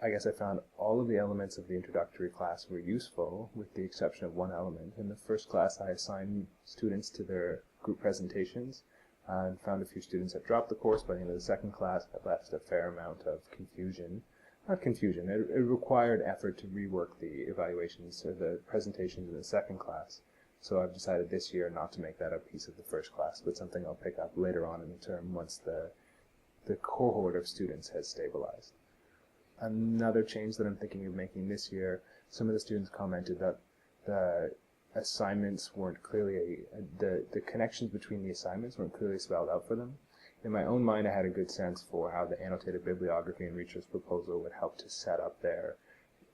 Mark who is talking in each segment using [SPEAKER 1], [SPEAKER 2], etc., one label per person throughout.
[SPEAKER 1] I guess I found all of the elements of the introductory class were useful, with the exception of one element. In the first class, I assigned students to their group presentations, and found a few students that dropped the course. By the end of the second class, that left a fair amount of confusion. Not confusion, it required effort to rework the evaluations or the presentations in the second class. So I've decided this year not to make that a piece of the first class, but something I'll pick up later on in the term once the cohort of students has stabilized. Another change that I'm thinking of making this year, some of the students commented that the assignments weren't clearly, the connections between the assignments weren't clearly spelled out for them. In my own mind, I had a good sense for how the annotated bibliography and research proposal would help to set up their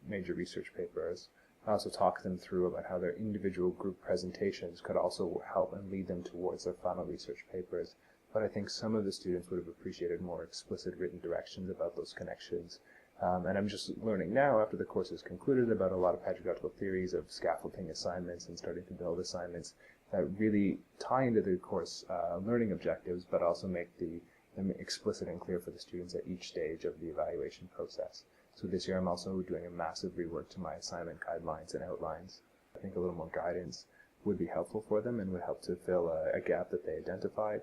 [SPEAKER 1] major research papers. I also talked them through about how their individual group presentations could also help and lead them towards their final research papers. But I think some of the students would have appreciated more explicit written directions about those connections. And I'm just learning now, after the course is concluded, about a lot of pedagogical theories of scaffolding assignments and starting to build assignments that really tie into the course learning objectives, but also make them explicit and clear for the students at each stage of the evaluation process. So this year I'm also doing a massive rework to my assignment guidelines and outlines. I think a little more guidance would be helpful for them and would help to fill a gap that they identified.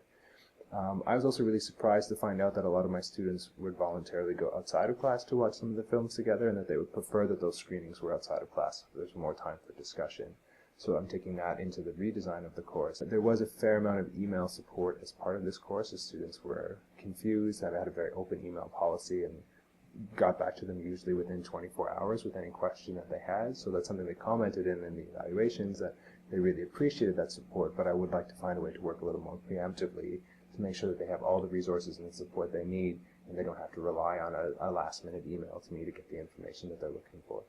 [SPEAKER 1] I was also really surprised to find out that a lot of my students would voluntarily go outside of class to watch some of the films together, and that they would prefer that those screenings were outside of class. There's more time for discussion. So I'm taking that into the redesign of the course. There was a fair amount of email support as part of this course, as students were confused. I've had a very open email policy and got back to them usually within 24 hours with any question that they had. So that's something they commented in the evaluations, that they really appreciated that support, but I would like to find a way to work a little more preemptively to make sure that they have all the resources and the support they need, and they don't have to rely on a last-minute email to me to get the information that they're looking for.